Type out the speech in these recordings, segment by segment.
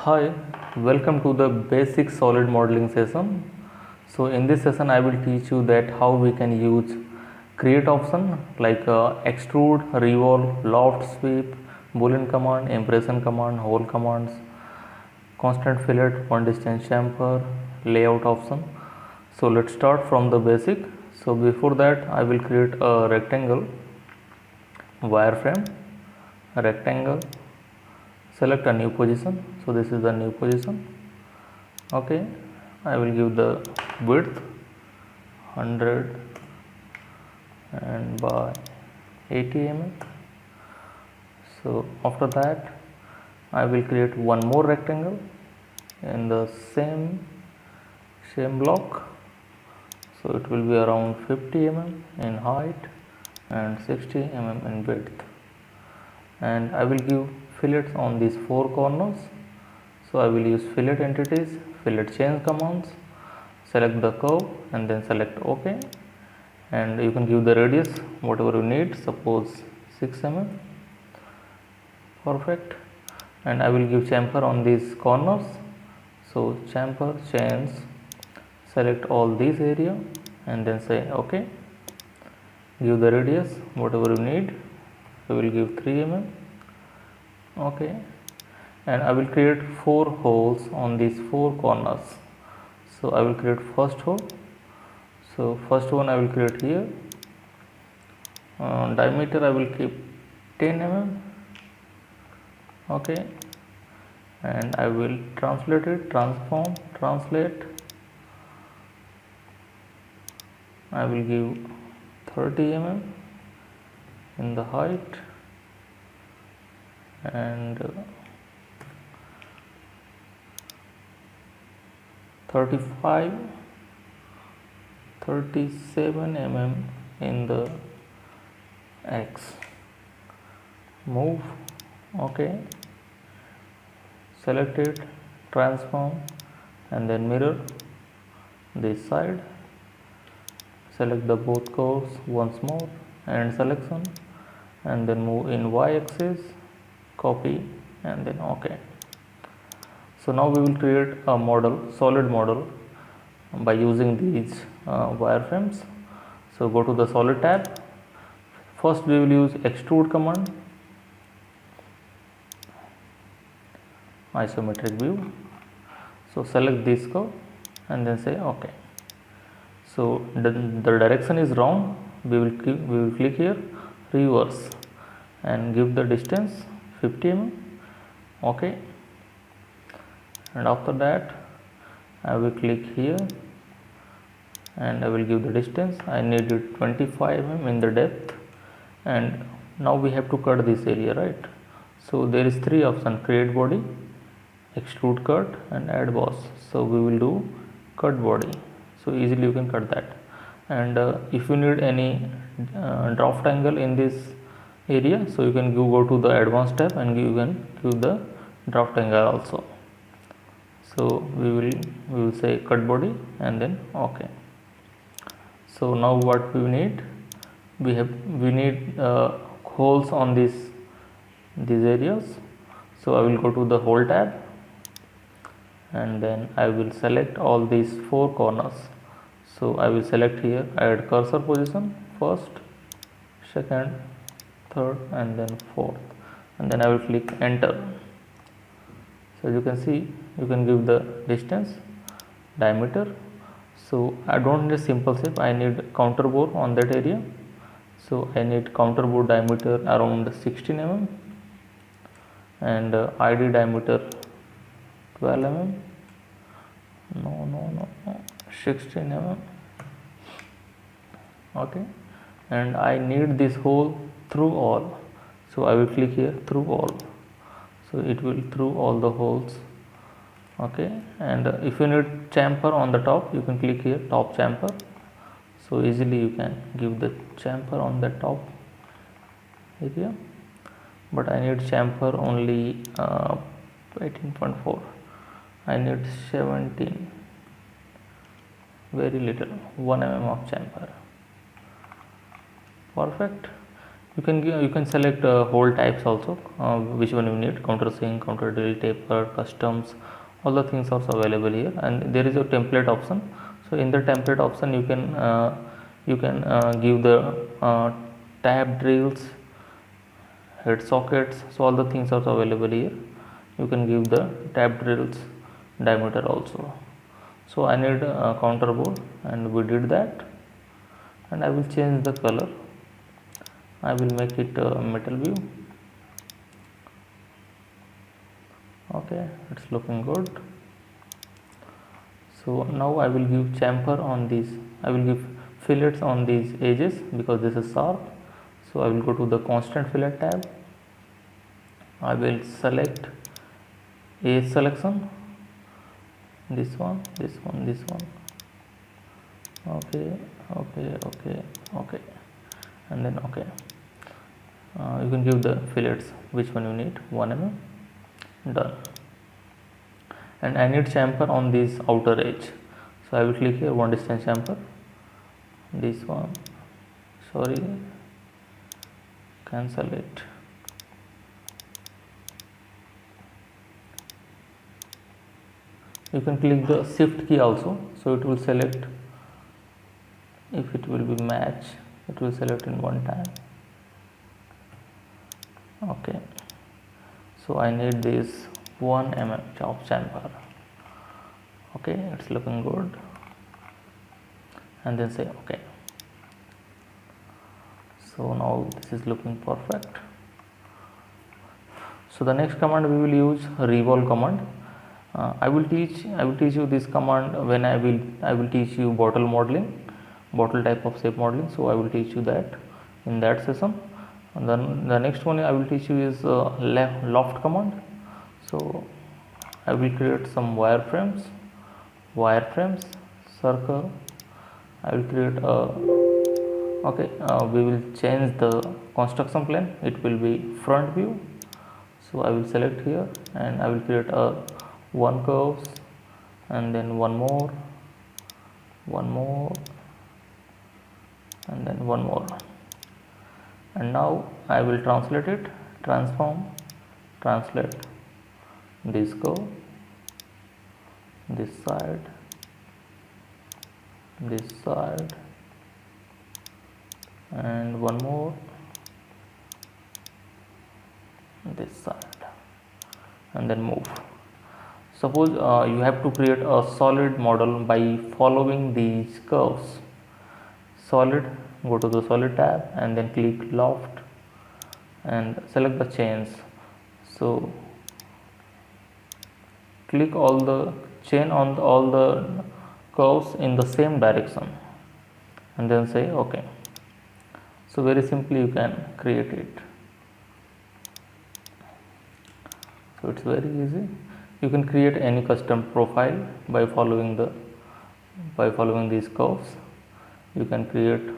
Hi, welcome to the basic solid modeling session. So in this session I will teach you that how we can use create option like extrude, revolve, loft, sweep, boolean command, impression command, hole commands, constant fillet, one distance chamfer, layout option. So let's start from the basic. So before that I will create a rectangle, wireframe, rectangle, select a new position. So this is the new position. Okay, I will give the width 100 and by 80 mm. So after that I will create one more rectangle in the same block. So it will be around 50 mm in height and 60 mm in width, and I will give fillets on these four corners. So I will use fillet entities, fillet change commands, select the curve and then select OK, and you can give the radius whatever you need, suppose 6 mm. Perfect. And I will give chamfer on these corners. So chamfer, change, select all these area and then say OK. Give the radius whatever you need. I will give 3 mm. Okay, and I will create 4 holes on these 4 corners. So I will create first hole. So first one I will create here. Diameter I will keep 10 mm. Okay, and I will translate it, translate. I will give 30 mm in the height and 37 mm in the X. Move. Okay, select it, transform and then mirror this side. Select the both curves once more and selection, and then move in Y axis, copy and then OK. So now we will create a model, solid model, by using these wireframes. So go to the solid tab. First we will use extrude command, isometric view. So select this curve and then say OK. So the direction is wrong. We will click here, reverse, and give the distance 50 mm. Okay, and after that I will click here and I will give the distance. I need it 25 mm in the depth, and now we have to cut this area, right? So there is 3 options: create body, extrude cut and add boss. So we will do cut body. So easily you can cut that, and if you need any draft angle in this area, so you can go to the advanced tab and you can give the draft angle also. So we will say cut body and then OK. So now what we need, we need holes on these areas. So I will go to the hole tab and then I will select all these 4 corners. So I will select here, add cursor position, first, second, third and then fourth, and then I will click enter. So you can see, you can give the distance, diameter. So I don't need simple shape, I need counter bore on that area. So I need counter bore diameter around 16 mm and ID diameter 12 mm. No, 16 mm. Okay, and I need this hole through all. So I will click here, through all. So it will through all the holes. Okay, and if you need chamfer on the top, you can click here, top chamfer. So easily you can give the chamfer on the top area, but I need chamfer only 18.4. I need 17, very little, 1 mm of chamfer. Perfect. You can select whole types also, which one you need: counter sink, counter drill, taper, customs. All the things are available here, and there is a template option. So in the template option, you can give the tab drills, head sockets. So all the things are available here. You can give the tab drills diameter also. So I need a counter bore, and we did that. And I will change the color. I will make it metal view. Okay, it's looking good. So now I will give chamfer on these. I will give fillets on these edges because this is sharp. So I will go to the constant fillet tab. I will select edge selection. This one, this one, this one. Okay, okay, okay, okay, and then okay. You can give the fillets which one you need, 1 mm. Done. And I need chamfer on this outer edge, so I will click here, one distance chamfer. This one, sorry, cancel it. You can click the shift key also, so it will select. If it will be match, it will select in one time. Okay, so I need this 1 mm of chamfer. Okay, it's looking good, and then say okay. So now this is looking perfect. So the next command we will use revolve command. I will teach you this command when I will teach you bottle modeling, bottle type of shape modeling. So I will teach you that in that session. And then the next one I will teach you is loft command. So I will create some wireframes, circle. I will create a we will change the construction plane. It will be front view. So I will select here, and I will create a one curves, and then one more, and then one more. And now I will translate it, translate this curve, this side, and one more, this side, and then move. Suppose you have to create a solid model by following these curves. Solid, go to the solid tab and then click loft and select the chains. So click all the chain on all the curves in the same direction, and then say okay. So very simply you can create it. So it's very easy. You can create any custom profile by following these curves. You can create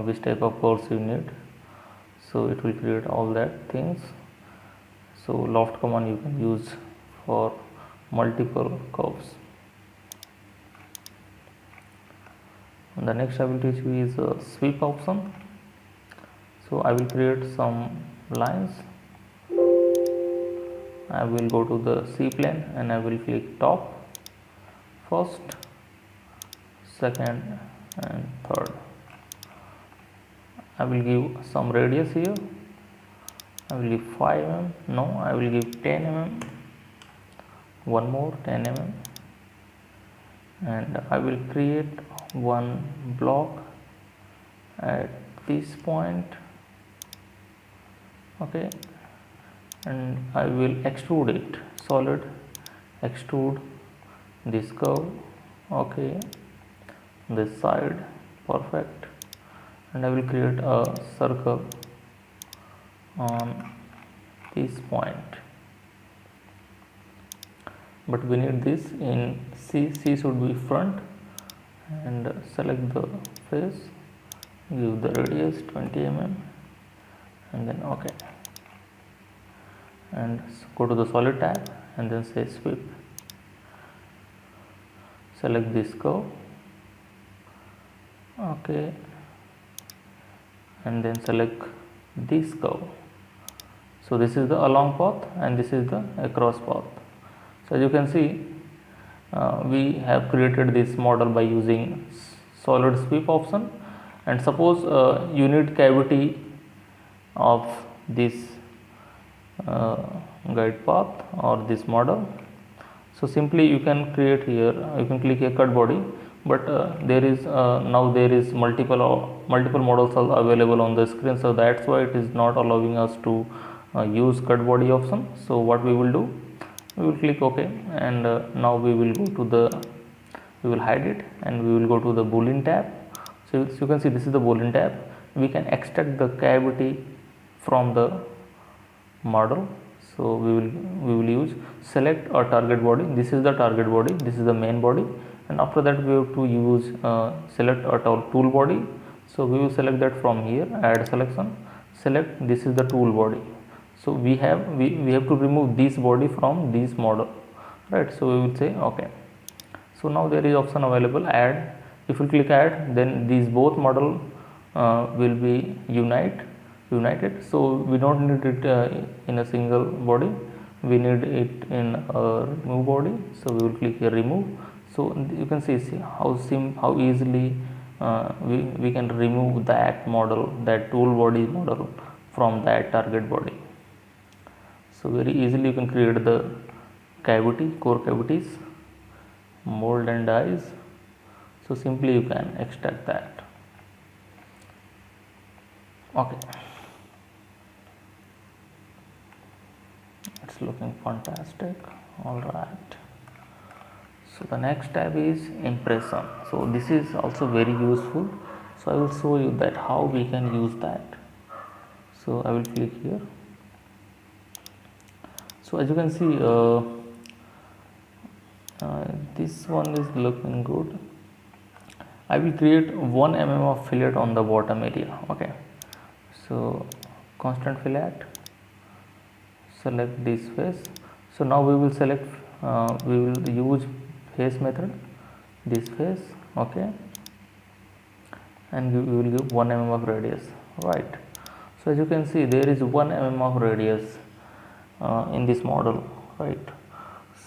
which type of curves you need, so it will create all that things. So loft command you can use for multiple curves. And the next I will teach you is a sweep option. So I will create some lines. I will go to the C plane and I will click top, first, second and third. I will give some radius here. I will give 5 mm. No, I will give 10 mm. One more 10 mm. And I will create one block at this point. Okay. And I will extrude it, solid, extrude this curve. Okay, this side, perfect. And I will create a circle on this point, but we need this in C. C should be front, and select the face, give the radius 20 mm, and then okay. And go to the solid tab and then say sweep. Select this curve, okay, and then select this curve. So this is the along path and this is the across path. So as you can see, we have created this model by using solid sweep option. And suppose you need cavity of this guide path or this model. So simply you can create here, you can click here cut body, but there is now there is multiple models are available on the screen, so that's why it is not allowing us to use cut body option. So what we will do, we will click OK, and now we will go to the, we will hide it and we will go to the boolean tab. So you can see this is the boolean tab. We can extract the cavity from the model. So we will use select a target body. This is the target body, this is the main body, and after that we have to use select a tool body. So we will select that from here, add selection, select, this is the tool body. So we have to remove this body from this model, right? So we will say OK. So now there is option available, add. If you click add, then these both model will be united. So we don't need it in a single body, we need it in a remove body. So we will click here remove. So you can see how easily we can remove that model, that tool body model from that target body. So very easily you can create the cavity, core cavities, mold and dies. So simply you can extract that. Okay, it's looking fantastic. All right, so the next tab is impression. So this is also very useful, so I will show you that how we can use that. So I will click here. So as you can see, this one is looking good. I will create 1 mm of fillet on the bottom area. Okay, so constant fillet, select this face. So now we will select, we will use face method, this face. Okay, and we will give 1 mm of radius, right? So as you can see, there is 1 mm of radius in this model, right?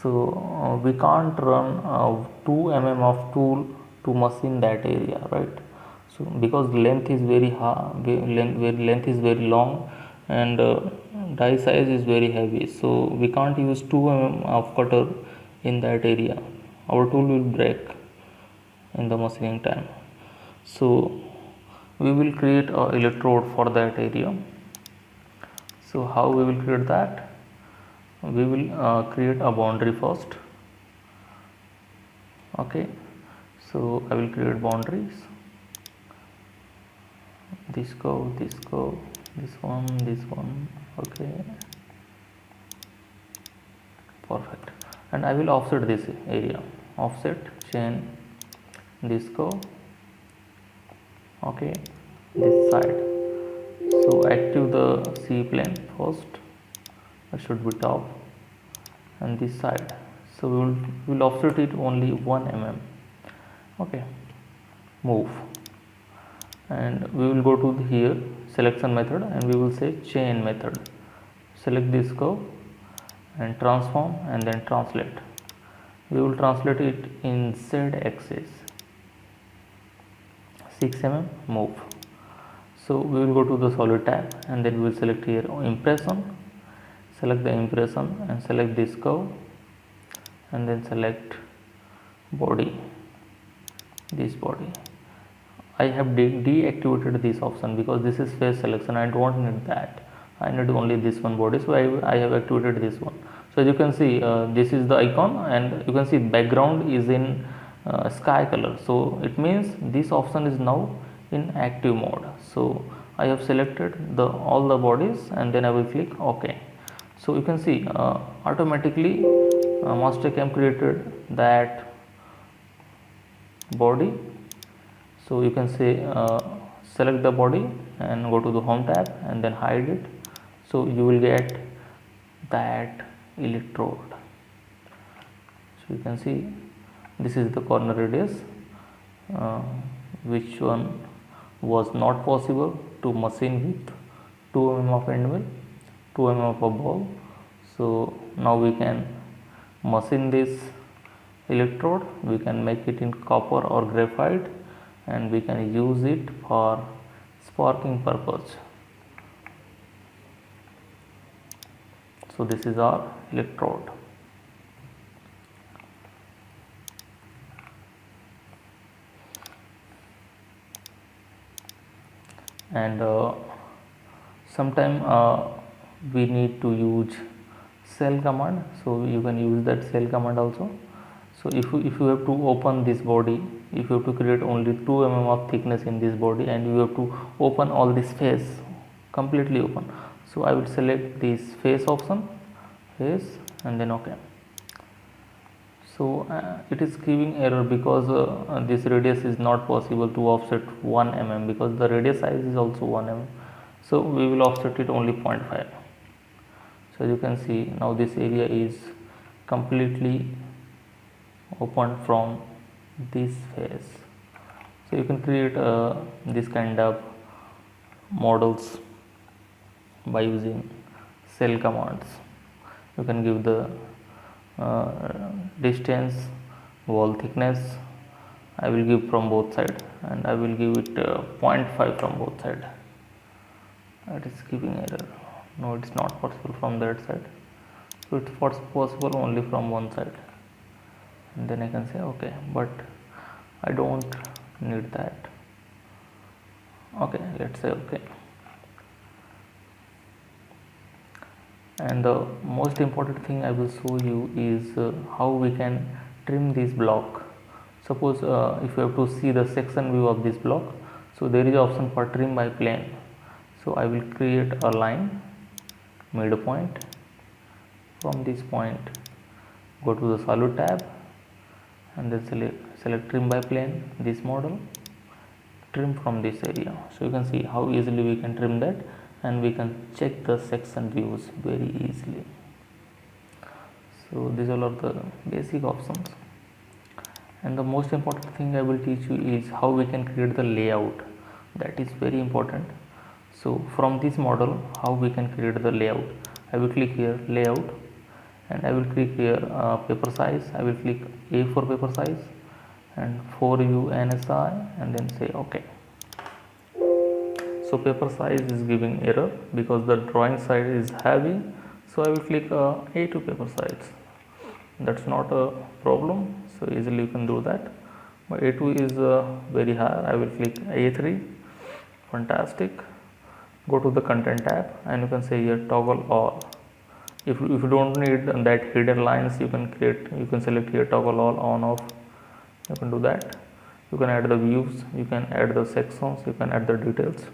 So we can't run 2 mm of tool to machine that area, right? So because length is very high, length is very long, and die size is very heavy, so we can't use 2 mm of cutter in that area. Our tool will break in the machining time. So we will create a electrode for that area. So how we will create that? We will create a boundary first. Okay, so I will create boundaries, this curve, this curve, this one. Okay, perfect. And I will offset this area, offset, chain this curve. Okay, this side. So active the C plane first, it should be top, and this side. So we will offset it only 1 mm. Okay, move, and we will go to here selection method, and we will say chain method. Select this curve and transform, and then translate. We will translate it in Z axis, 6 mm, move. So we will go to the solid tab, and then we will select here impression, select the impression and select this curve, and then select body, this body. I have deactivated this option because this is face selection, I don't need that, I need only this one body, so I have activated this one. So as you can see, this is the icon, and you can see background is in sky color, so it means this option is now in active mode. So I have selected all the bodies, and then I will click OK. So you can see automatically Mastercam created that body. So you can say select the body and go to the home tab and then hide it. So you will get that electrode. So you can see this is the corner radius, which one was not possible to machine with 2 mm of end mill, 2 mm of a ball. So now we can machine this electrode, we can make it in copper or graphite, and we can use it for sparking purpose. So this is our electrode. And sometime we need to use cell command, so you can use that cell command also. So if you have to open this body, if you have to create only 2 mm of thickness in this body, and you have to open all this face completely open, so I will select this face option, face, and then OK. So it is giving error because this radius is not possible to offset 1 mm, because the radius size is also 1 mm. So we will offset it only 0.5. So as you can see, now this area is completely opened from this face. So you can create this kind of models by using cell commands. You can give the distance, wall thickness. I will give from both sides, and I will give it 0.5 from both sides. It is giving error. No, it is not possible from that side. So it's possible only from one side. And then I can say OK, but I don't need that. Okay, let's say OK. And the most important thing I will show you is how we can trim this block. Suppose if you have to see the section view of this block, so there is option for trim by plane. So I will create a line, midpoint. From this point, go to the solid tab, and then select trim by plane, this model, trim from this area. So you can see how easily we can trim that, and we can check the section views very easily. So these all are the basic options. And the most important thing I will teach you is how we can create the layout. That is very important. So from this model, how we can create the layout. I will click here layout, and I will click here paper size. I will click A for paper size and 4U NSI, and then say OK. So paper size is giving error because the drawing size is heavy. So I will click A2 paper size. That's not a problem. So easily you can do that. But A2 is very high. I will click A3. Fantastic. Go to the content tab, and you can say here toggle all. If you don't need that hidden lines, you can select here toggle all on off. You can do that. You can add the views, you can add the sections, you can add the details.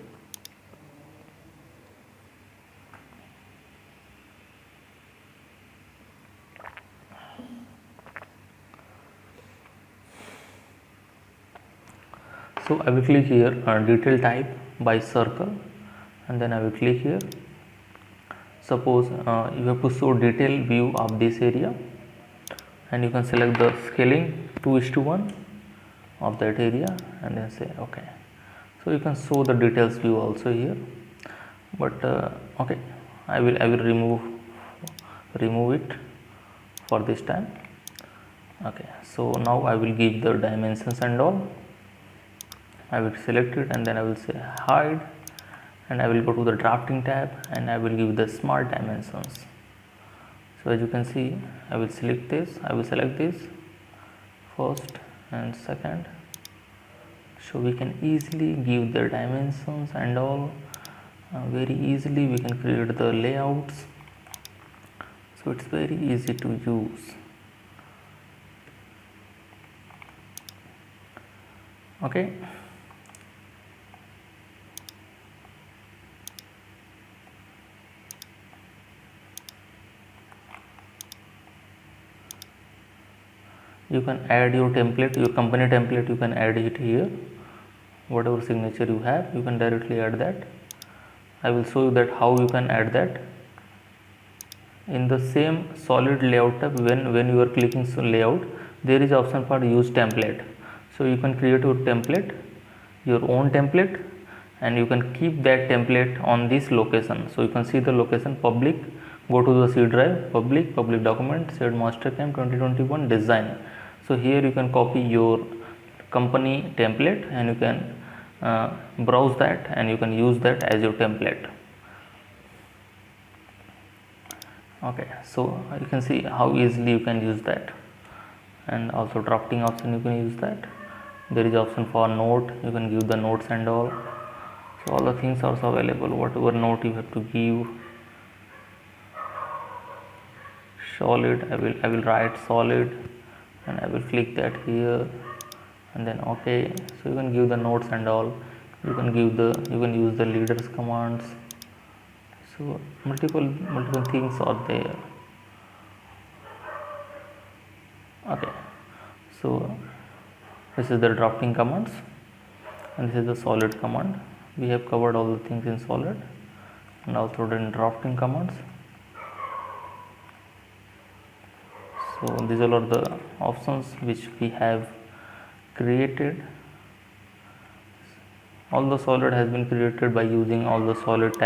So I will click here detail type by circle, and then I will click here. Suppose you have to show detail view of this area, and you can select the scaling 2:1 of that area, and then say OK. So you can show the details view also here, but OK, I will remove it for this time. Okay, so now I will give the dimensions and all. I will select it, and then I will say hide, and I will go to the drafting tab, and I will give the smart dimensions. So as you can see, I will select this first and second, so we can easily give the dimensions and all. Very easily we can create the layouts, so it's very easy to use. Okay, you can add your template, your company template, you can add it here. Whatever signature you have, you can directly add that. I will show you that how you can add that. In the same solid layout tab, when you are clicking layout, there is option for use template. So you can create your template, your own template, and you can keep that template on this location. So you can see the location public, go to the C drive, public document, said Mastercam 2021 design. So here you can copy your company template and you can browse that and you can use that as your template. Okay, so you can see how easily you can use that. And also drafting option, you can use that. There is option for note, you can give the notes and all. So all the things are also available, whatever note you have to give. Solid, I will write solid and I will click that here and then okay. So you can give the notes and all. You can use the leaders commands. So multiple things are there. Okay, so this is the drafting commands and this is the solid command. We have covered all the things in solid and also in drafting commands. So these are the options which we have created. All the solid has been created by using all the solid tabs.